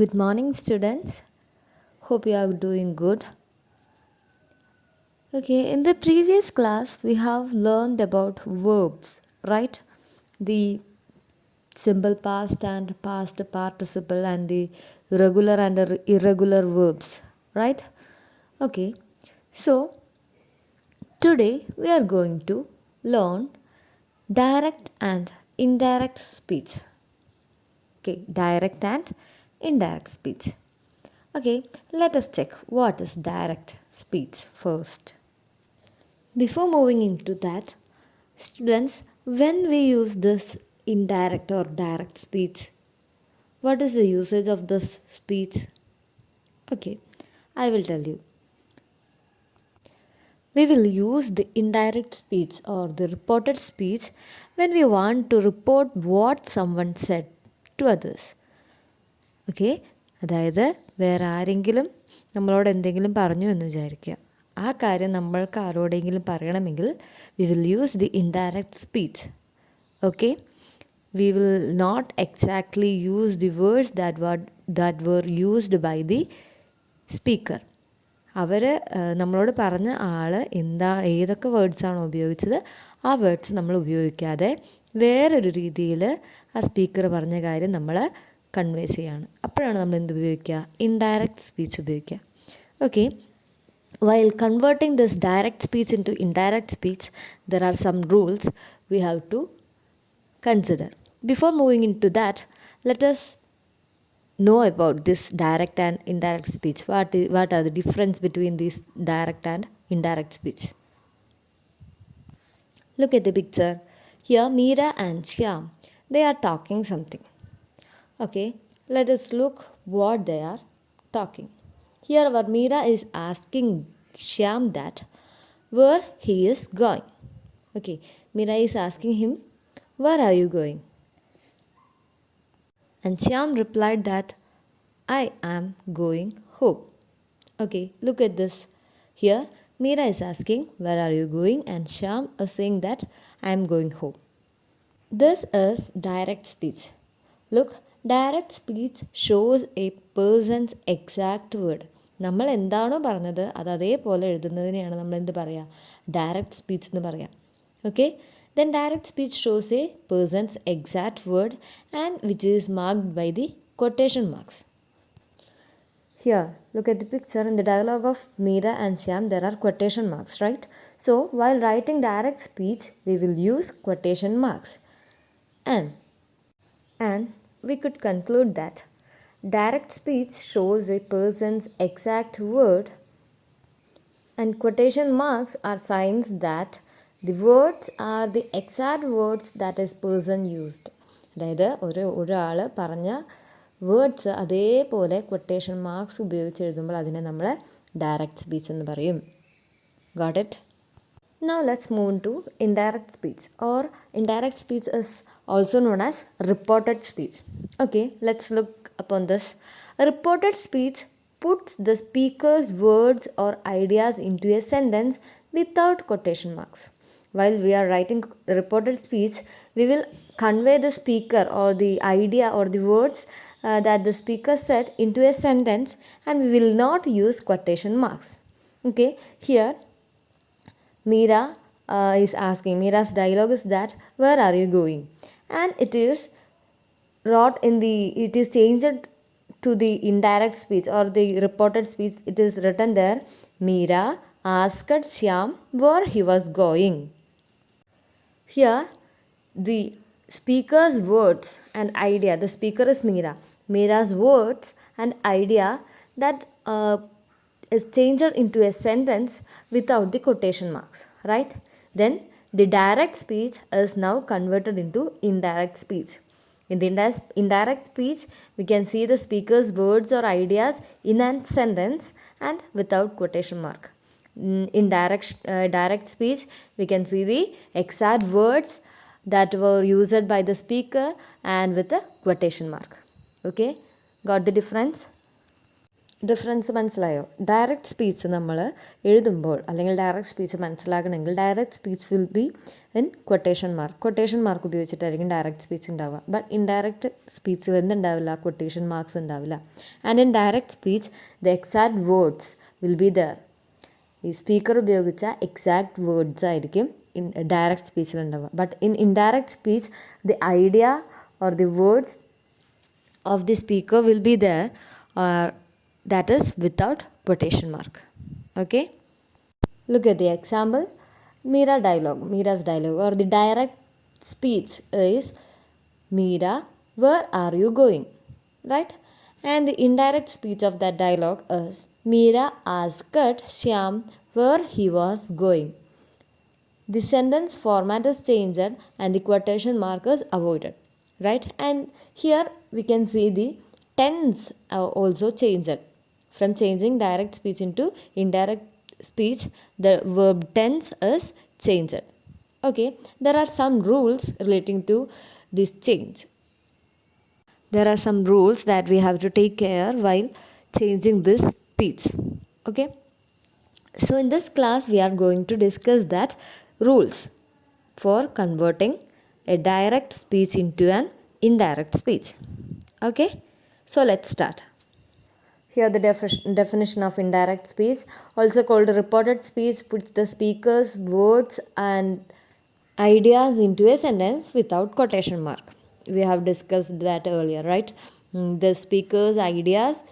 Good morning, students. Hope you are doing good. Okay, in the previous class, we have learned about verbs, right? The simple past and past participle and the regular and irregular verbs, right? Okay, so today we are going to learn direct and indirect speech. Okay, direct and indirect speech. Okay, let us check what is direct speech first. Before moving into that, students, when we use this indirect or direct speech, what is the usage of this speech? Okay, I will tell you. We will use the indirect speech or the reported speech when we want to report what someone said to others. Okay, അതായത് വേറെ ആരെങ്കിലും നമ്മളോട് എന്തെങ്കിലും പറഞ്ഞു എന്ന് വിചാരിക്കുക. ആ കാര്യം നമ്മൾക്ക് ആരോടെങ്കിലും പറയണമെങ്കിൽ we will use the indirect speech. Okay, we will not exactly use the words that were used by the speaker. അവർ നമ്മളോട് പറഞ്ഞ ആൾ ഏതൊക്കെ വേർഡ്സാണോ ഉപയോഗിച്ചത് ആ വേർഡ്സ് നമ്മൾ ഉപയോഗിക്കാതെ വേറൊരു രീതിയിൽ ആ സ്പീക്കർ പറഞ്ഞ കാര്യം നമ്മൾ കൺവേ ചെയ്യാണ്. അപ്പോഴാണ് നമ്മൾ എന്ത് ഉപയോഗിക്കുക? ഇൻഡയറക്റ്റ് സ്പീച്ച് ഉപയോഗിക്കുക. Okay, while converting this direct speech into indirect speech, there are some rules we have to consider. Before moving into that, let us know about this direct and indirect speech. What are the difference between this direct and indirect speech? Look at the picture. Here Meera and Shyam, they are talking something. Okay, let us look what they are talking. Here our Meera is asking Shyam that where he is going. Okay, Meera is asking him, where are you going? And Shyam replied that I am going home. Okay, look at this. Here Meera is asking, where are you going? And Shyam is saying that I am going home. This is direct speech. Look, direct speech shows a person's exact word. നമ്മൾ എന്താണോ പറഞ്ഞത് അത് അതേപോലെ എഴുതുന്നതിനെയാണ് നമ്മൾ എന്ത് പറയുക? Direct speech എന്ന് പറയാം. Okay, then direct speech shows a person's exact word and which is marked by the quotation marks. Here, look at the picture. In the dialogue of Meera and Shyam, there are quotation marks, right? So, while writing direct speech, we will use quotation marks. And we could conclude that direct speech shows a person's exact word and quotation marks are signs that the words are the exact words that is person used. അതായത് ഒരാൾ പറഞ്ഞ words അതേപോലെ quotation marks ഉപയോഗിച്ച് എഴുതുമ്പോൾ അതിനെ നമ്മൾ direct speech എന്ന് പറയും. Got it? Now let's move to indirect speech, or indirect speech is also known as reported speech. Okay, let's look upon this. A reported speech puts the speaker's words or ideas into a sentence without quotation marks. While we are writing reported speech, we will convey the speaker or the idea or the words that the speaker said into a sentence, and we will not use quotation marks. Okay, here Meera is asking, Meera's dialogue is that where are you going? And it is changed to the indirect speech or the reported speech. It is written there, Meera asked Shyam where he was going. Here the speaker's words and idea, the speaker is Meera, Meera's words and idea that is changed into a sentence without the quotation marks, right? Then the direct speech is now converted into indirect speech. In the indirect speech, we can see the speaker's words or ideas in a sentence and without quotation mark. In direct speech, we can see the exact words that were used by the speaker and with a quotation mark. Okay, got the difference? Difference മനസ്സിലായോ? Direct speech നമ്മൾ എഴുതുമ്പോൾ അല്ലെങ്കിൽ direct speech മനസ്സിലാക്കണമെങ്കിൽ direct speech will be in quotation mark ഉപയോഗിച്ചിട്ടായിരിക്കും direct speech ഉണ്ടാവുക. But indirect സ്പീച്ചിൽ എന്തുണ്ടാവില്ല? Quotation marks ഉണ്ടാവില്ല. And in direct speech the exact words will be there. ഈ സ്പീക്കർ ഉപയോഗിച്ച എക്സാക്ട് വേർഡ്സ് ആയിരിക്കും ഇൻ ഡയറക്റ്റ് സ്പീച്ചിൽ ഉണ്ടാവുക. But in indirect speech the idea or the words of the speaker will be there, that is without quotation mark. Okay, look at the example. Mira's dialogue or the direct speech is, Mira, where are you going? Right? And the indirect speech of that dialogue is, Mira asked Shyam where he was going. The sentence format is changed and the quotation mark is avoided. Right? And here we can see the tense also changed. From changing direct speech into indirect speech, the verb tense is changed. Okay, there are some rules relating to this change. There are some rules that we have to take care while changing this speech. Okay, so in this class we are going to discuss that rules for converting a direct speech into an indirect speech. Okay, so let's start. Here the definition of indirect speech, also called reported speech, puts the speaker's words and ideas into a sentence without quotation mark. We have discussed that earlier, right? The speaker's ideas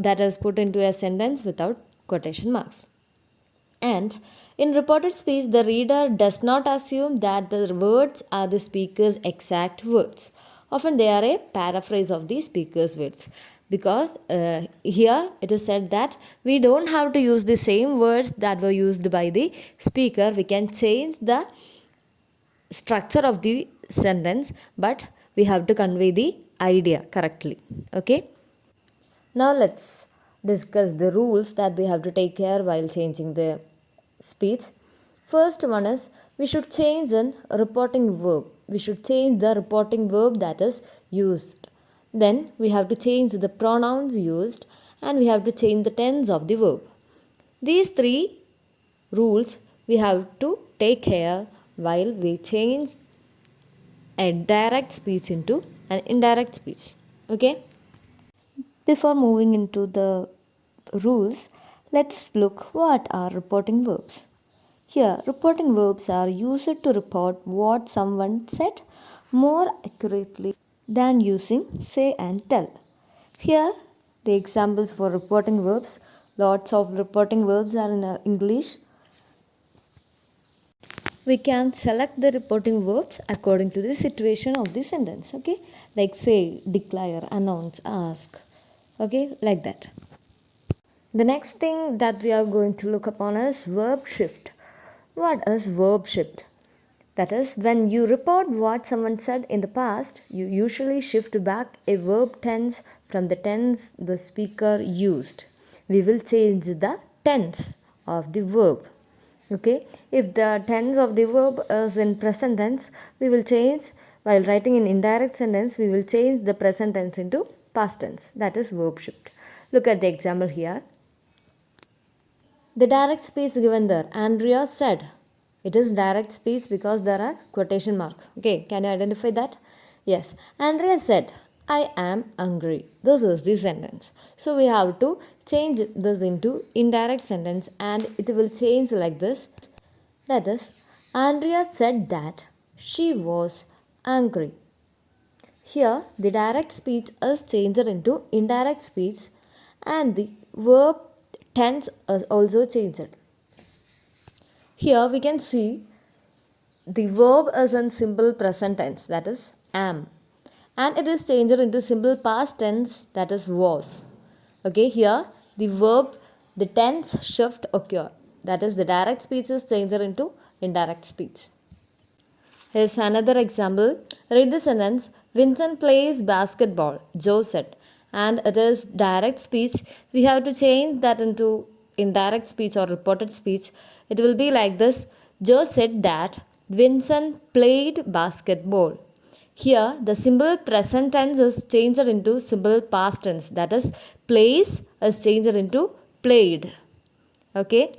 that is put into a sentence without quotation marks. And in reported speech, the reader does not assume that the words are the speaker's exact words. Often they are a paraphrase of the speaker's words, because here it is said that we don't have to use the same words that were used by the speaker. We can change the structure of the sentence, but we have to convey the idea correctly. Okay, now let's discuss the rules that we have to take care while changing the speech. First one is, we should change a reporting verb. We should change the reporting verb that is used. Then we have to change the pronouns used, and we have to change the tense of the verb. These three rules we have to take care while we change a direct speech into an indirect speech. Okay, before moving into the rules, let's look what are reporting verbs. Here, reporting verbs are used to report what someone said more accurately than using say and tell. Here, the examples for reporting verbs. Lots of reporting verbs are in English. We can select the reporting verbs according to the situation of the sentence. Okay, like say, declare, announce, ask. Okay, like that. The next thing that we are going to look upon is verb shift. What is verb shift? That is, when you report what someone said in the past, you usually shift back a verb tense from the tense the speaker used. We will change the tense of the verb. Okay, if the tense of the verb is in present tense, we will change, while writing in indirect sentence, we will change the present tense into past tense. That is verb shift. Look at the example here. The direct speech given there, Andrea said. It is direct speech because there are quotation mark. Okay, can you identify that? Yes, Andrea said, I am hungry. This is the sentence. So we have to change this into indirect sentence, and it will change like this. That is, Andrea said that she was angry. Here, the direct speech is changed into indirect speech, and the verb tense is also changed. Here we can see the verb is in simple present tense, that is am, and it is changed into simple past tense, that is was. Okay, here the verb, the tense shift occur, that is the direct speech is changed into indirect speech. Here's another example. Read the sentence, Vincent plays basketball, Joe said. And it is direct speech. We have to change that into indirect speech or reported speech. It will be like this. Joe said that Vincent played basketball. Here, the simple present tense is changed into simple past tense. That is, plays is changed into played. Okay.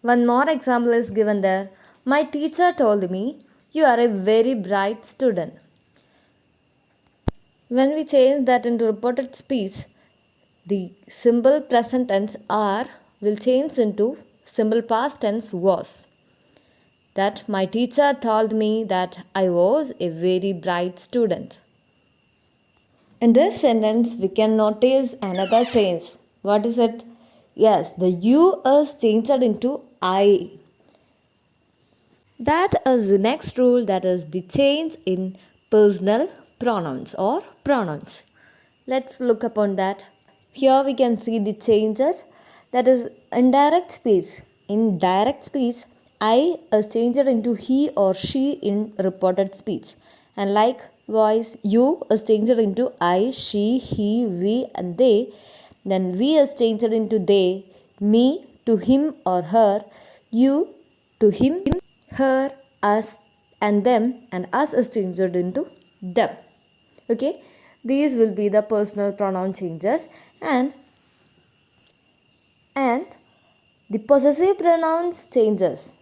One more example is given there. My teacher told me, you are a very bright student. When we change that into reported speech, the simple present tense are will change into simple past tense was. That my teacher told me that I was a very bright student. In this sentence, we can notice another change. What is it? Yes, the you is changed into I. That is the next rule, that is the change in personal pronouns or pronouns. Let's look upon that. Here we can see the changes, that is indirect speech. In direct speech, I is changed into he or she in reported speech. And likewise, you is changed into I, she, he, we and they. Then we is changed into they, me to him or her, you to him, her, us and them, and us is changed into them. Okay, these will be the personal pronoun changes. And the possessive pronouns changes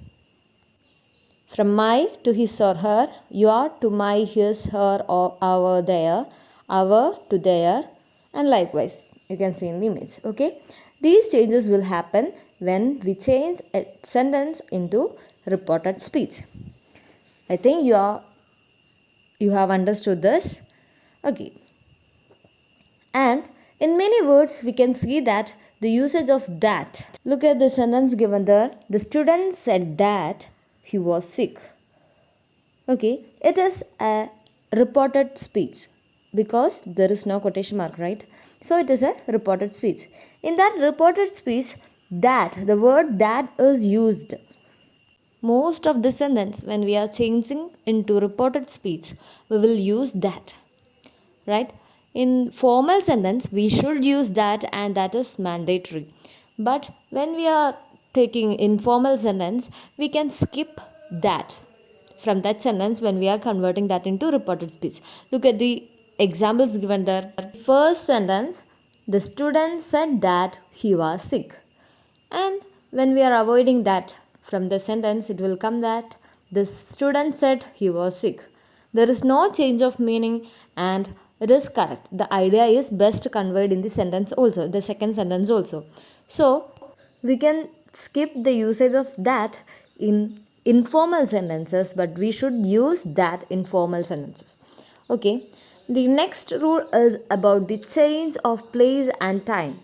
from my to his or her, your to my, his, her, or our, their, our to their, and likewise you can see in the image. Okay, these changes will happen when we change a sentence into reported speech. I think you have understood this. Okay, and in many words we can see that the usage of that. Look at the sentence given there. The student said that he was sick. Okay, it is a reported speech because there is no quotation mark, right? So it is a reported speech. In that reported speech, that, the word that is used. Most of the sentence, when we are changing into reported speech, we will use that, right? In formal sentence, we should use that, and that is mandatory. But when we are taking informal sentence, we can skip that from that sentence when we are converting that into reported speech. Look at the examples given there. First sentence, the student said that he was sick. And when we are avoiding that from the sentence, it will come that the student said he was sick. There is no change of meaning and it is correct. The idea is best conveyed in the sentence also, the second sentence also. So, we can skip the usage of that in informal sentences, but we should use that in formal sentences. Okay. The next rule is about the change of place and time.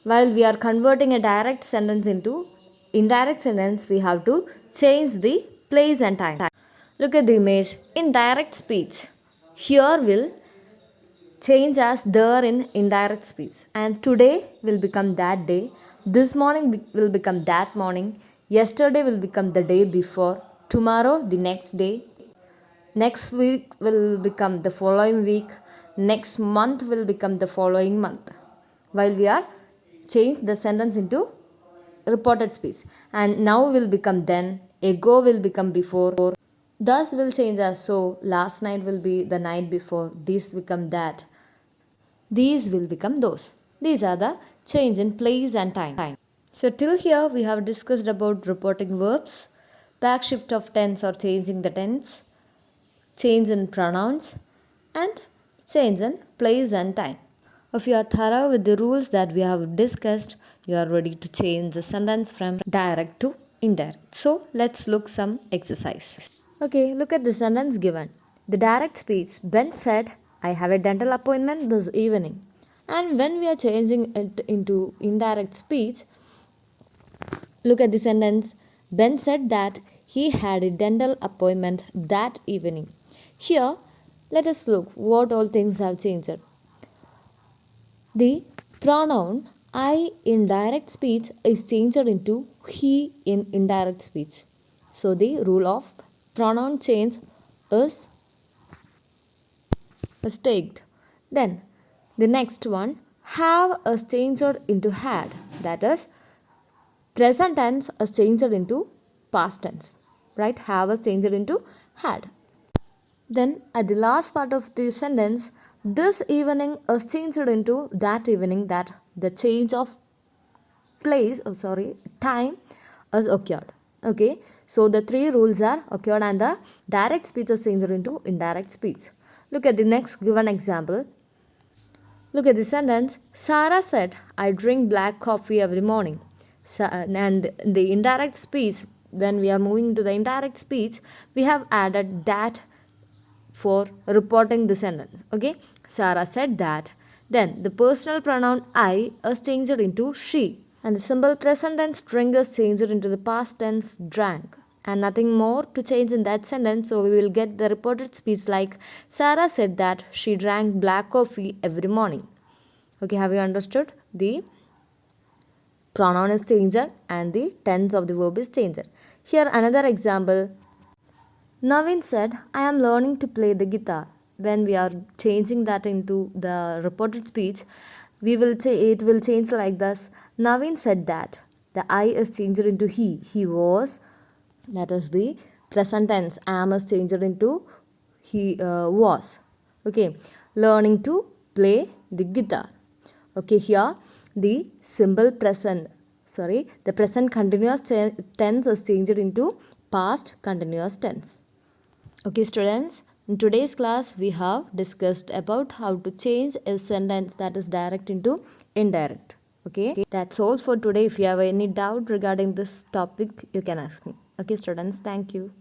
While we are converting a direct sentence into indirect sentence, we have to change the place and time. Look at the image. In direct speech, here will change as there in indirect speech. And today will become that day. This morning will become that morning. Yesterday will become the day before. Tomorrow, the next day. Next week will become the following week. Next month will become the following month. While we are change the sentence into reported speech. And now will become then. Ago will become before. Thus will change as so. Last night will be the night before. This become that. These will become those. These are the change in place and time. So till here we have discussed about reporting verbs, back shift of tense or changing the tense, change in pronouns, and change in place and time. If you are thorough with the rules that we have discussed, you are ready to change the sentence from direct to indirect. So let's look some exercise. Okay, look at the sentence given. The direct speech, Ben said, I have a dental appointment this evening. And when we are changing it into indirect speech, look at the sentence. Ben said that he had a dental appointment that evening. Here, let us look what all things have changed. The pronoun I in direct speech is changed into he in indirect speech. So the rule of pronoun change is staked. Then the next one, have is changed into had. That is, present tense is changed into past tense. Right? Have is changed into had. Then at the last part of the sentence, this evening is changed into that evening, that the change of time is occurred. Okay, so the three rules are occurred and the direct speech is changed into indirect speech. Look at the next given example. Look at the sentence. Sarah said, I drink black coffee every morning. And the indirect speech, when we are moving to the indirect speech, we have added that for reporting the sentence. Okay, Sarah said that. Then the personal pronoun I is changed into she. And the simple present tense drink is changed into the past tense drank. And nothing more to change in that sentence, so we will get the reported speech like Sarah said that she drank black coffee every morning. Okay, have you understood? The pronoun is changed and the tense of the verb is changed. Here another example. Naveen said, I am learning to play the guitar. When we are changing that into the reported speech, it will change like this. Naveen said that. The I is changed into he. He was. That is the present tense. Am is changed into he was. Okay. Learning to play the guitar. Okay. Here the simple present. The present continuous tense is changed into past continuous tense. Okay students, in today's class we have discussed about how to change a sentence that is direct into indirect. Okay, that's all for today. If you have any doubt regarding this topic, you can ask me. Okay students, thank you.